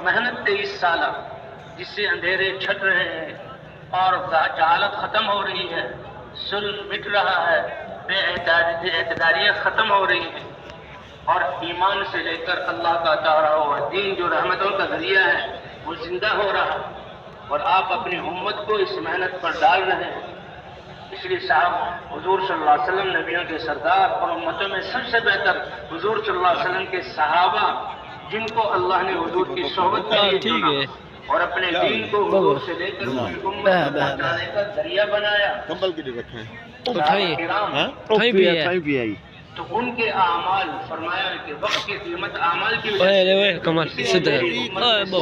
محنت 23 سالہ جس سے اندھیرے چھٹ رہے ہیں اور جہالت ختم ہو رہی ہے، ظلم مٹ رہا ہے، بے اعتداریاں ختم ہو رہی ہیں، اور ایمان سے لے کر اللہ کا عطا ہوا دین جو رحمتوں کا ذریعہ ہے وہ زندہ ہو رہا، اور آپ اپنی امت کو اس محنت پر ڈال رہے ہیں۔ اس لیے صاحب حضور صلی اللہ علیہ وسلم نبیوں کے سردار اور امتوں میں سب سے بہتر حضور صلی اللہ علیہ وسلم کے صحابہ، جن کو اللہ نے حضور کی صحبت کے لیے چنا اور اپنے دین کو حضور سے لے کر پوری امت کو پہنچانے کا ذریعہ بنایا۔ تو ان کے اعمال فرمایا کہ وقت کی قیمت اعمال کی وجہ سے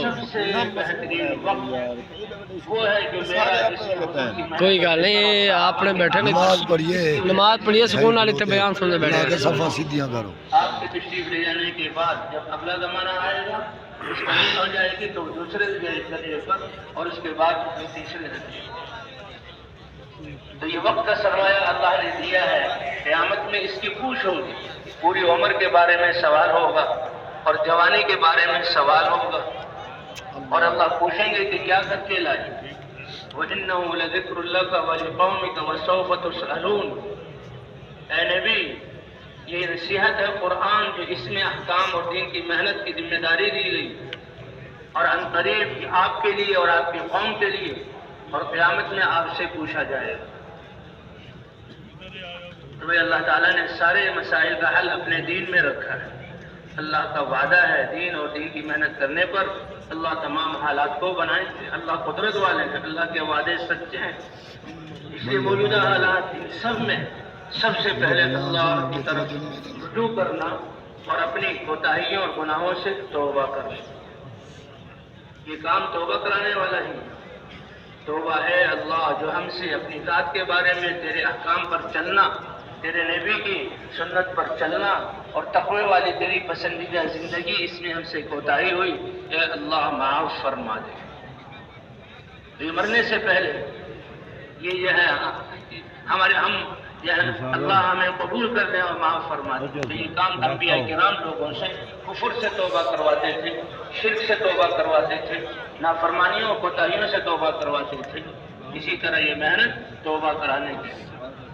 سب سے بہترین وقت وہ ہے جو میرا کوئی گل نہیں، آپ نے بیٹھے نماز پڑھیے سکون والے تے بیان سننے بیٹھے صفا سیدھیاں کرو۔ آپ کے تشریف لے جانے کے بعد جب اگلا زمانہ آئے گا اس کا ہو جائے گی تو دوسرے درجے پر اور اس کے بعد تیسرے درجے پر۔ تو یہ وقت کا سرمایہ اللہ نے دیا ہے، قیامت میں اس کی پوچھ ہوگی، پوری عمر کے بارے میں سوال ہوگا اور جوانی کے بارے میں سوال ہوگا، اور اللہ پوچھیں گے کہ کیا کر کے لائے۔ وَإِنَّهُ لَذِكْرٌ لَكَ وَلِقَوْمِكَ وَسَوْفَ تُسْأَلُونَ۔ اے نبی، یہ نصیحت ہے قرآن جو اس میں احکام اور دین کی محنت کی ذمہ داری دی گئی، اور عنقریب آپ کے لیے اور آپ کی قوم کے لیے، اور قیامت میں آپ سے پوچھا جائے گا۔ تو اللہ تعالیٰ نے سارے مسائل کا حل اپنے دین میں رکھا ہے۔ اللہ کا وعدہ ہے دین اور دین کی محنت کرنے پر اللہ تمام حالات کو بنائے گے۔ اللہ قدرت والے ہیں، اللہ کے وعدے سچے ہیں، اس لیے موجودہ حالات ان سب میں سب سے پہلے اللہ کی طرف رجوع کرنا اور اپنی کوتاہیوں اور گناہوں سے توبہ کرنا۔ یہ کام توبہ کرانے والا ہی ہے۔ توبہ ہے اللہ جو ہم سے اپنی ذات کے بارے میں تیرے احکام پر چلنا، تیرے نبی کی سنت پر چلنا اور تقوی والی تیری پسندیدہ زندگی، اس میں ہم سے کوتاہی ہوئی، اے اللہ معاف فرما دے۔ یہ مرنے سے پہلے یہ ہے ہمارے اللہ ہمیں قبول کر دے اور معاف فرما دے۔ تو یہ کام انبیاء کرام لوگوں سے کفر سے توبہ کرواتے تھے، شرک سے توبہ کرواتے تھے، نافرمانیوں اور کوتاہیوں سے توبہ کرواتے تھے۔ اسی طرح یہ محنت توبہ کرانے کی۔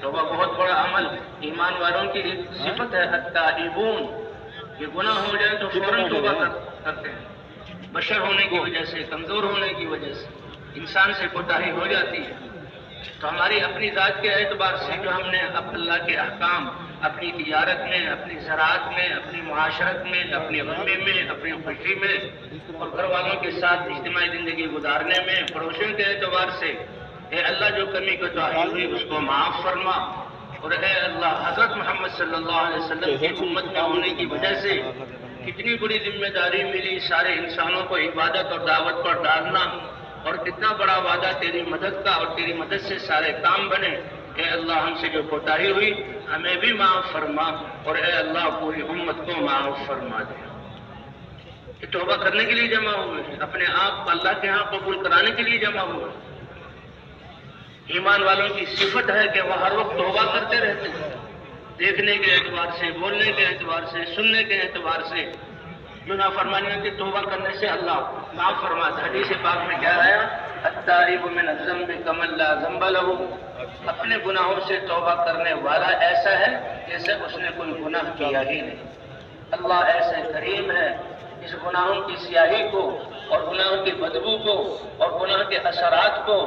توبہ بہت بڑا عمل ایمان والوں کی ایک صفت ہے، التائبون۔ یہ گناہ ہو جائے تو فوراً توبہ کرتے ہیں، بشر ہونے کی وجہ سے، کمزور ہونے کی وجہ سے انسان سے کوتاہی ہو جاتی ہے۔ تو ہماری اپنی ذات کے اعتبار سے جو ہم نے اللہ کے احکام اپنی تجارت میں، اپنی زراعت میں، اپنی معاشرت میں، اپنی غمی میں، اپنی خوشی میں، اور گھر والوں کے ساتھ اجتماعی زندگی گزارنے میں، پڑوسیوں کے اعتبار سے، اے اللہ جو کمی کوتاہی ہوئی اس کو معاف فرما، اور اے اللہ حضرت محمد صلی اللہ علیہ وسلم کی امت میں ہونے کی وجہ سے کتنی بڑی ذمہ داری ملی سارے انسانوں کو عبادت اور دعوت پر ڈالنا، اور کتنا بڑا وعدہ تیری مدد کا، اور تیری مدد سے سارے کام بنے۔ اے اللہ ہم سے جو کوتاہی ہوئی ہمیں بھی معاف فرما، اور اے اللہ پوری امت کو معاف فرما دے۔ یہ توبہ کرنے کے لیے جمع ہوئے ہیں، اپنے آپ کو اللہ کے ہاں قبول کرانے کے لیے جمع ہوئے ہیں۔ ایمان والوں کی صفت ہے کہ وہ ہر وقت توبہ کرتے رہتے ہیں، دیکھنے کے اعتبار سے، بولنے کے اعتبار سے، سننے کے اعتبار سے۔ جو نافرمانیوں کی توبہ کرنے سے اللہ معاف فرماتا ہے۔ حدیث پاک میں کیا آیا؟ التائب من الذنب کمن لا ذنب له۔ اپنے گناہوں سے توبہ کرنے والا ایسا ہے جیسے اس نے کوئی گناہ کیا ہی نہیں۔ اللہ ایسے کریم ہے، اس گناہوں کی سیاہی کو اور گناہوں کی بدبو کو اور گناہ کے اثرات کو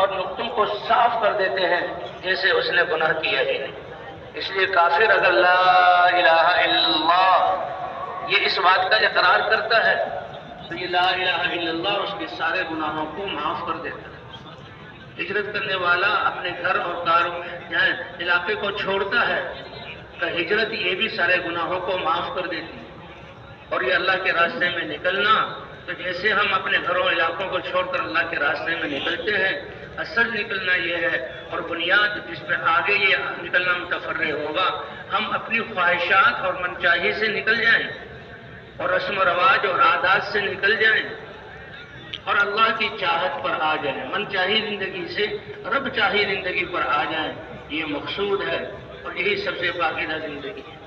اور نقطوں کو صاف کر دیتے ہیں جیسے اس نے گناہ کیا ہی نہیں۔ اس لیے کافر اگر لا الہ الا اللہ یہ اس بات کا اقرار کرتا ہے تو یہ لا الہ الا اللہ اس کے سارے گناہوں کو معاف کر دیتا ہے۔ ہجرت کرنے والا اپنے گھر اور علاقے کو چھوڑتا ہے تو ہجرت یہ بھی سارے گناہوں کو معاف کر دیتی ہے۔ اور یہ اللہ کے راستے میں نکلنا، تو جیسے ہم اپنے گھروں علاقوں کو چھوڑ کر اللہ کے راستے میں نکلتے ہیں، اصل نکلنا یہ ہے اور بنیاد جس پہ آگے یہ نکلنا متفرع ہوگا، ہم اپنی خواہشات اور منچاہی سے نکل جائیں اور رسم و رواج اور عادات سے نکل جائیں اور اللہ کی چاہت پر آ جائیں، من چاہی زندگی سے رب چاہی زندگی پر آ جائیں۔ یہ مقصود ہے اور یہی سب سے پاکیزہ زندگی ہے۔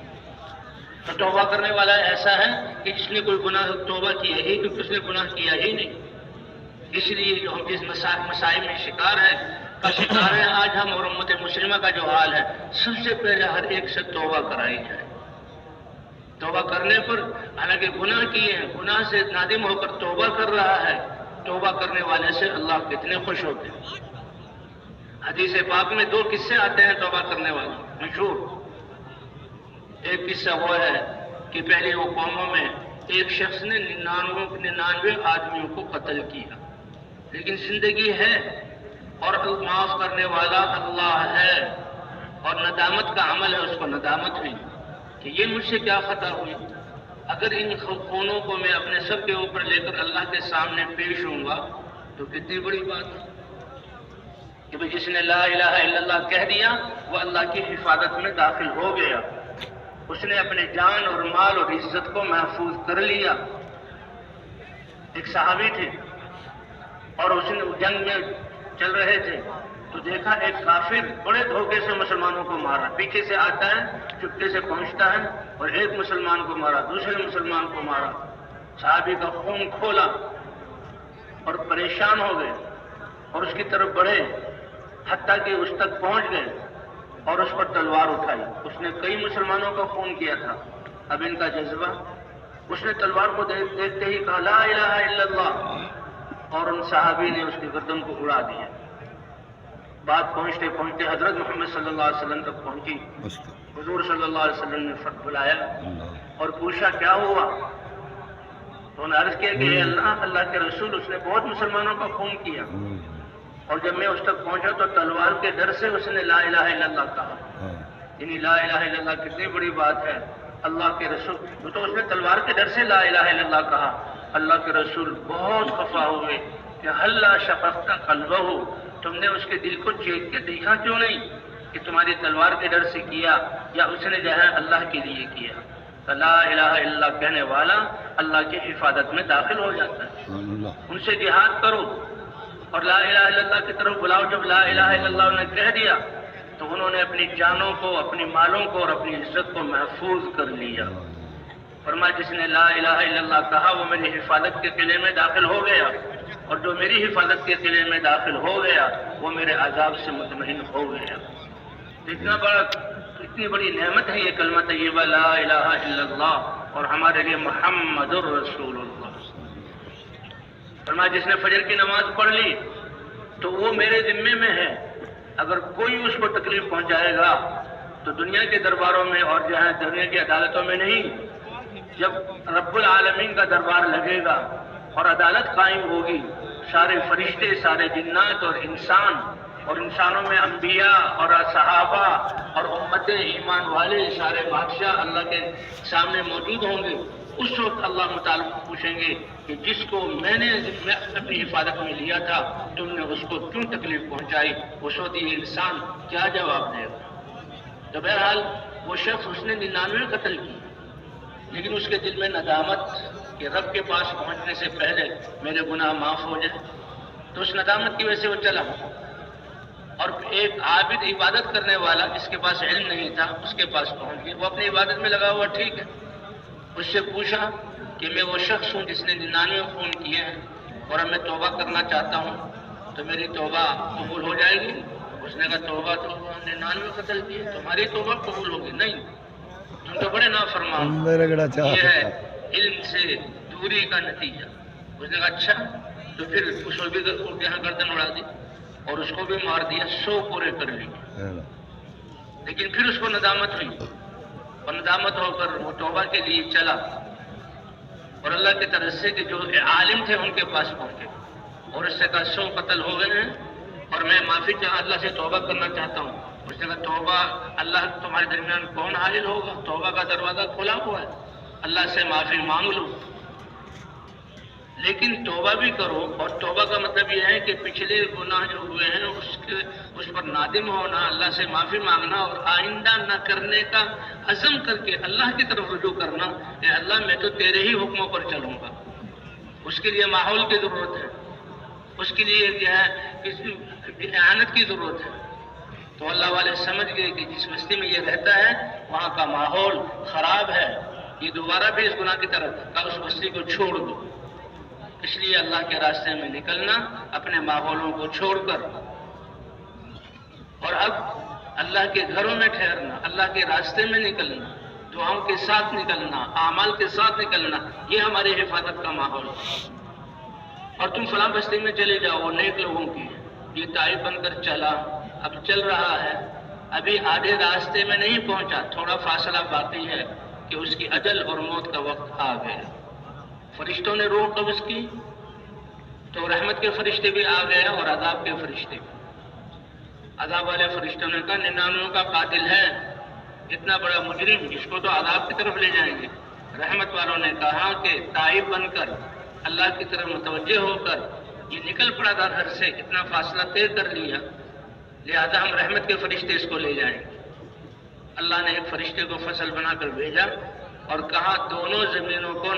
تو توبہ کرنے والا ایسا ہے کہ جس نے کوئی گناہ توبہ کیا ہی، کیونکہ اس نے گناہ کیا ہی نہیں. اس لیے جو ہم جس مسائل میں شکار ہیں آج ہم اور امت مسلمہ کا جو حال ہے، سب سے پہلے ہر ایک سے توبہ کرائی جائے. توبہ کرنے پر حالانکہ گناہ کیے ہیں، گناہ سے نادم ہو کر توبہ کر رہا ہے، توبہ کرنے والے سے اللہ کتنے خوش ہوتے ہیں. حدیث پاک میں 2 قصے آتے ہیں توبہ کرنے والے مشہور. ایک قصہ وہ ہے کہ پہلے وہ قوموں میں ایک شخص نے 99 آدمیوں کو قتل کیا، لیکن زندگی ہے اور معاف کرنے والا اللہ ہے، اور ندامت کا عمل ہے، اس کو ندامت ہوئی کہ یہ مجھ سے کیا خطا ہوئی. اگر ان خونوں کو میں اپنے سب کے اوپر لے کر اللہ کے سامنے پیش ہوں گا تو کتنی بڑی بات ہے کہ جس نے لا الہ الا اللہ کہہ دیا وہ اللہ کی حفاظت میں داخل ہو گیا. اس نے اپنے جان اور مال اور عزت کو محفوظ کر لیا. ایک صحابی تھے اور اس نے جنگ میں چل رہے تھے تو دیکھا ایک کافر بڑے دھوکے سے مسلمانوں کو مارا. پیچھے سے آتا ہے، چپکے سے پہنچتا ہے اور ایک مسلمان کو مارا، دوسرے مسلمان کو مارا. صحابی کا خون کھولا اور پریشان ہو گئے اور اس کی طرف بڑھے، حتیٰ کہ اس تک پہنچ گئے اور اس پر تلوار اٹھائی. اس نے کئی مسلمانوں کا خون کیا تھا. اب ان کا جذبہ، اس نے تلوار کو دیکھتے ہی کہا لا الہ الا اللہ، اور ان صحابی نے اس کی گردن کو اڑا دیا. بات پہنچتے پہنچتے حضرت محمد صلی اللہ علیہ وسلم تک پہنچی. حضور صلی اللہ علیہ وسلم نے بلایا اور پوچھا کیا ہوا. تو انہوں نے عرض کیا کہ اللہ کے رسول، اس نے بہت مسلمانوں کا خون کیا، اور جب میں اس تک پہنچا تو تلوار کے ڈر سے اس نے لا الہ الا اللہ کہا. یعنی لا الہ الا اللہ کتنی بڑی بات ہے. اللہ کے رسول تو اس نے تلوار کے ڈر سے لا الہ الا اللہ کہا. اللہ کے رسول بہت خفا ہوئے کہ ہلا شفقت قلبہ، تم نے اس کے دل کو چیک کے دیکھا کیوں نہیں کہ تمہاری تلوار کے ڈر سے کیا یا اس نے جو ہے اللہ کے لیے کیا. لا الہ الا اللہ کہنے والا اللہ کی حفاظت میں داخل ہو جاتا ہے. ان سے جہاد کرو اور لا الہ الا اللہ کی طرف بلاؤ. جب لا الہ الا اللہ نے کہہ دیا تو انہوں نے اپنی جانوں کو، اپنی مالوں کو اور اپنی عزت کو محفوظ کر لیا. فرمایا جس نے لا الہ الا اللہ کہا وہ میری حفاظت کے قلعے میں داخل ہو گیا، اور جو میری حفاظت کے قلعے میں داخل ہو گیا وہ میرے عذاب سے مطمئن ہو گیا. اتنی بڑی نعمت ہے یہ کلمہ طیبہ لا الہ الا اللہ، اور ہمارے لیے محمد الرسول اللہ. فرمایا جس نے فجر کی نماز پڑھ لی تو وہ میرے ذمے میں ہے. اگر کوئی اس کو تکلیف پہنچائے گا تو دنیا کے درباروں میں اور جو ہے دنیا کی عدالتوں میں نہیں، جب رب العالمین کا دربار لگے گا اور عدالت قائم ہوگی، سارے فرشتے، سارے جنات اور انسان، اور انسانوں میں انبیاء اور صحابہ اور امت ایمان والے سارے بادشاہ اللہ کے سامنے موجود ہوں گے. اس وقت اللہ متعلق پوچھیں گے کہ جس کو میں نے اپنی حفاظت میں لیا تھا تم نے اس کو کیوں تکلیف پہنچائی. اس وقت یہ انسان کیا جواب دے گا؟ تو بہرحال وہ شخص اس نے 99 قتل کی، لیکن اس کے دل میں ندامت کہ رب کے پاس پہنچنے سے پہلے میرے گناہ معاف ہو جائے. تو اس ندامت کی وجہ سے وہ چلا. اور ایک عابد عبادت کرنے والا جس کے پاس علم نہیں تھا اس کے پاس پہنچ گیا. وہ اپنی عبادت میں لگا ہوا ٹھیک ہے. اس سے پوچھا کہ میں وہ شخص ہوں جس نے 99 خون کیے ہیں اور اب میں توبہ کرنا چاہتا ہوں، تو میری توبہ قبول ہو جائے گی؟ اس نے کہا توبہ تو 99 قتل کیے، تمہاری توبہ قبول ہوگی نہیں، تم تو بڑے نافرمان. یہ ہے علم سے دوری کا نتیجہ. اس نے کہا اچھا. تو پھر اس کو بھی یہاں گردن اڑا دی اور اس کو بھی مار دیا، 100 پورے کر لی. لیکن پھر اس کو ندامت ہوئی اور ندامت ہو کر وہ توبہ کے لیے چلا اور اللہ کی طرف سے کہ جو عالم تھے ان کے پاس پہنچے اور اس سے کہا 100 قتل ہو گئے ہیں اور میں معافی اللہ سے توبہ کرنا چاہتا ہوں. اس نے کہا توبہ اللہ تمہارے درمیان کون حائل ہوگا؟ توبہ کا دروازہ کھلا ہوا ہے، اللہ سے معافی مانگ لو. لیکن توبہ بھی کرو، اور توبہ کا مطلب یہ ہے کہ پچھلے گناہ جو ہوئے ہیں اس پر نادم ہونا، اللہ سے معافی مانگنا اور آئندہ نہ کرنے کا عزم کر کے اللہ کی طرف رجوع کرنا کہ اللہ میں تو تیرے ہی حکموں پر چلوں گا. اس کے لیے ماحول کی ضرورت ہے، اس کے لیے جو ہے اعانت کی ضرورت ہے. تو اللہ والے سمجھ گئے کہ جس بستی میں یہ رہتا ہے وہاں کا ماحول خراب ہے یہ دوبارہ بھی اس گناہ کی طرف کہا اس بستی کو چھوڑ دو۔ اس لیے اللہ کے راستے میں نکلنا، اپنے ماحولوں کو چھوڑ کر، اور اب اللہ کے گھروں میں ٹھہرنا، اللہ کے راستے میں نکلنا، دعاؤں کے ساتھ نکلنا، اعمال کے ساتھ نکلنا، یہ ہماری حفاظت کا ماحول ہے۔ اور تم فلاں بستی میں چلے جاؤ، وہ نیک لوگوں کی، یہ طائف بن کر چلا، اب چل رہا ہے، ابھی آدھے راستے میں نہیں پہنچا، تھوڑا فاصلہ باقی ہے کہ اس کی اجل اور موت کا وقت آ گیا۔ فرشتوں نے روح قبض کی تو رحمت کے فرشتے بھی آ گئے اور عذاب کے فرشتے بھی۔ عذاب والے فرشتوں نے کہا 99 کا قاتل ہے، اتنا بڑا مجرم، اس کو تو عذاب کی طرف لے جائیں گے۔ رحمت والوں نے کہا کہ تائب بن کر اللہ کی طرف متوجہ ہو کر یہ نکل پڑا تھا گھر سے، اتنا فاصلہ طے کر لیا، لہذا ہم رحمت کے فرشتے اس کو لے جائیں گے۔ اللہ نے ایک فرشتے کو فصل بنا کر بھیجا اور کہا دونوں زمینوں کو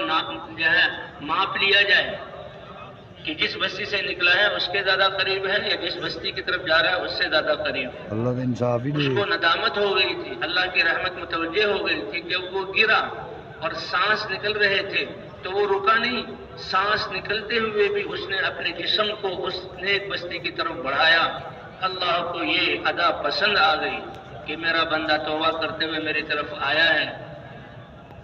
ماپ لیا جائے کہ جس بستی سے نکلا ہے اس کے زیادہ قریب ہے یا جس بستی کی طرف جا رہا ہے اس سے زیادہ قریب ہے۔ اللہ نے انصاف ہی اس دے۔ کو ندامت ہو گئی تھی، اللہ کی رحمت متوجہ ہو گئی تھی، جب وہ گرا اور سانس نکل رہے تھے تو وہ رکا نہیں، سانس نکلتے ہوئے بھی اس نے اپنے جسم کو اس نیک بستی کی طرف بڑھایا۔ اللہ کو یہ ادا پسند آ گئی کہ میرا بندہ توبہ کرتے ہوئے میری طرف آیا ہے۔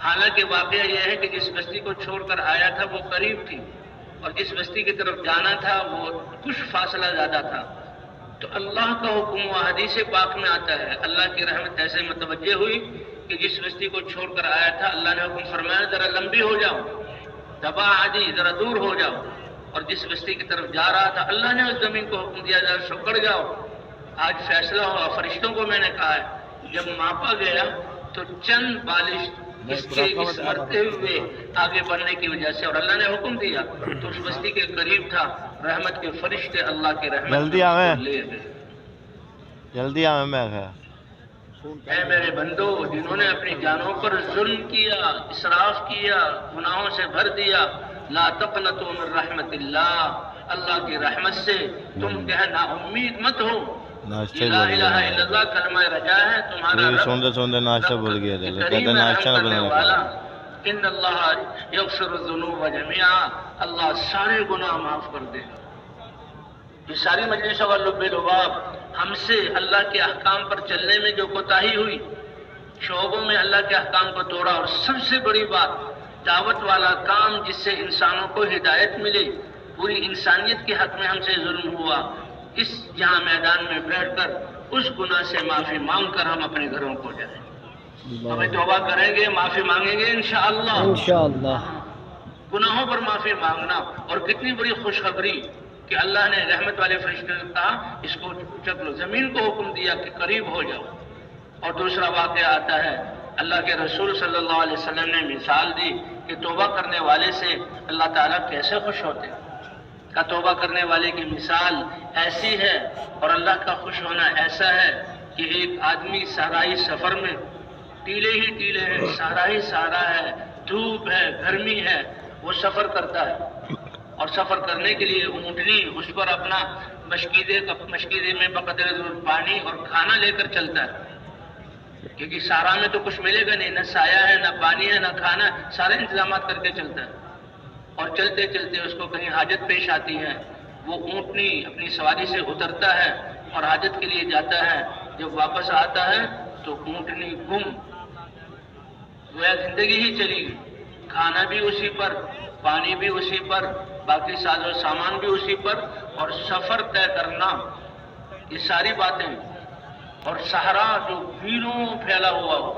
حالانکہ واقعہ یہ ہے کہ جس بستی کو چھوڑ کر آیا تھا وہ قریب تھی اور جس بستی کی طرف جانا تھا وہ کچھ فاصلہ زیادہ تھا۔ تو اللہ کا حکم و حدیث پاک میں آتا ہے، اللہ کی رحمت ایسے متوجہ ہوئی کہ جس بستی کو چھوڑ کر آیا تھا اللہ نے حکم فرمایا ذرا لمبی ہو جاؤ، دبا عادی ذرا دور ہو جاؤ، اور جس بستی کی طرف جا رہا تھا اللہ نے اس زمین کو حکم دیا ذرا سکڑ جاؤ۔ آج فیصلہ ہوا، فرشتوں کو میں نے کہا ہے جب ماپا گیا تو چند بالش اس کے اس مرتے ہوئے آگے بڑھنے کی وجہ سے، اور اللہ نے حکم دیا تو اس بستی کے قریب تھا، رحمت کے فرشتے اللہ کے رحمت جلدی آویں، لے گئے۔ جلدی آویں میں کہا اے میرے بندو، جنہوں نے اپنی جانوں پر ظلم کیا، اسراف کیا، گناہوں سے بھر دیا، لا تقنطوا من رحمت اللہ، اللہ کی رحمت سے تم نا امید مت ہو۔ ناشتہ لا بول الہ گیا الا اللہ کلمہ رجا ہے تمہارا یہ رب سوندے سوندے ناشتہ بول گیا تھا، کہتے ہیں ناشتہ نہ بنانے والا، کا۔ ان اللہ یغفر الذنوب جميعا، اللہ سارے گناہ معاف کر دے۔ یہ ساری مجلسوں کا لب لباب ہم سے اللہ کے احکام پر چلنے میں جو کوتاہی ہوئی، شعبوں میں اللہ کے احکام کو توڑا، اور سب سے بڑی بات دعوت والا کام جس سے انسانوں کو ہدایت ملے، پوری انسانیت کے حق میں ہم سے ظلم ہوا، اس یہاں میدان میں بیٹھ کر اس گناہ سے معافی مانگ کر ہم اپنے گھروں کو جائیں۔ ہمیں توبہ کریں گے، معافی مانگیں گے انشاءاللہ۔ انشاءاللہ گناہوں پر معافی مانگنا، اور کتنی بڑی خوشخبری کہ اللہ نے رحمت والے فرشتے نے کہا اس کو چک لو، زمین کو حکم دیا کہ قریب ہو جاؤ۔ اور دوسرا واقعہ آتا ہے، اللہ کے رسول صلی اللہ علیہ وسلم نے مثال دی کہ توبہ کرنے والے سے اللہ تعالیٰ کیسے خوش ہوتے ہیں۔ کا توبہ کرنے والے کی مثال ایسی ہے اور اللہ کا خوش ہونا ایسا ہے کہ ایک آدمی صحرائی سفر میں، ٹیلے ہی ٹیلے ہیں، صحرا ہی صحرا ہے، دھوپ ہے، گرمی ہے، وہ سفر کرتا ہے، اور سفر کرنے کے لیے اونٹنی اس پر اپنا مشکیدے میں بقدر ضرورت پانی اور کھانا لے کر چلتا ہے، کیونکہ صحرا میں تو کچھ ملے گا نہیں، نہ سایہ ہے، نہ پانی ہے، نہ کھانا، سارے انتظامات کر کے چلتا ہے۔ اور چلتے چلتے اس کو کہیں حاجت پیش آتی ہے، وہ اونٹنی اپنی سواری سے اترتا ہے اور حاجت کے لیے جاتا ہے، جب واپس آتا ہے تو اونٹنی گم، گویا زندگی ہی چلی گئی، کھانا بھی اسی پر، پانی بھی اسی پر، باقی ساز و سامان بھی اسی پر، اور سفر طے کرنا، یہ ساری باتیں، اور صحرا جو بیلوں پھیلا ہوا ہو،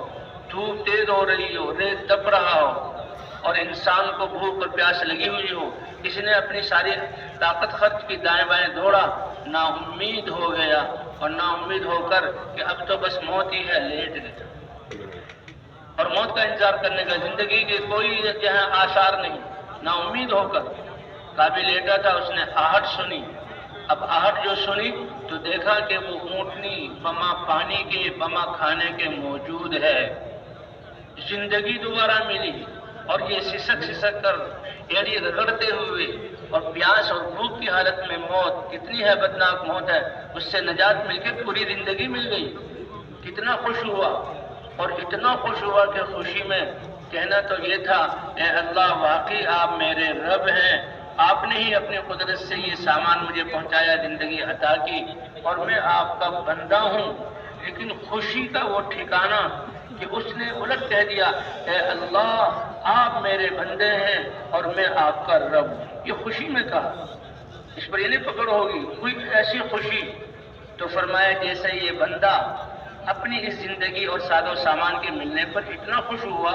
دھوپ تیز ہو رہی ہو، ریت تپ رہا ہو، اور انسان کو بھوک اور پیاس لگی ہوئی ہو، اس نے اپنی ساری طاقت خرچ کی، دائیں بائیں دوڑا، نا امید ہو گیا، اور نا امید ہو کر کہ اب تو بس موت ہی ہے، لیٹ گیا، اور موت کا انتظار کرنے کا، زندگی کے کوئی جہاں آثار نہیں، نا امید ہو کر کعبے لیٹا تھا، اس نے آہٹ سنی، اب آہٹ جو سنی تو دیکھا کہ وہ اونٹنی بما پانی کے بما کھانے کے موجود ہے، زندگی دوبارہ ملی، اور یہ سسک سسک کر ایڑی رگڑتے ہوئے اور پیاس اور بھوک کی حالت میں موت، کتنی ہے بدناک موت ہے، اس سے نجات مل کے پوری زندگی مل گئی، کتنا خوش ہوا، اور اتنا خوش ہوا کہ خوشی میں کہنا تو یہ تھا اے اللہ واقعی آپ میرے رب ہیں، آپ نے ہی اپنی قدرت سے یہ سامان مجھے پہنچایا، زندگی عطا کی، اور میں آپ کا بندہ ہوں۔ لیکن خوشی کا وہ ٹھکانہ کہ اس نے الٹ کہہ دیا اے اللہ آپ میرے بندے ہیں اور میں آپ کا رب ہوں۔ یہ خوشی میں کہا، اس پر یہ نہیں پکڑ ہوگی کوئی ایسی خوشی۔ تو فرمایا جیسے یہ بندہ اپنی اس زندگی اور ساد و سامان کے ملنے پر اتنا خوش ہوا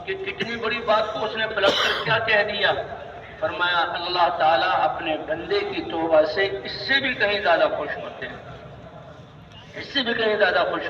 کہ کتنی بڑی بات کو اس نے پلٹ کر کیا کہہ دیا۔ فرمایا اللہ تعالیٰ اپنے بندے کی توبہ سے اس سے بھی کہیں زیادہ خوش ہوتے ہیں، اس سے بھی کہیں زیادہ خوش ہوتے ہیں۔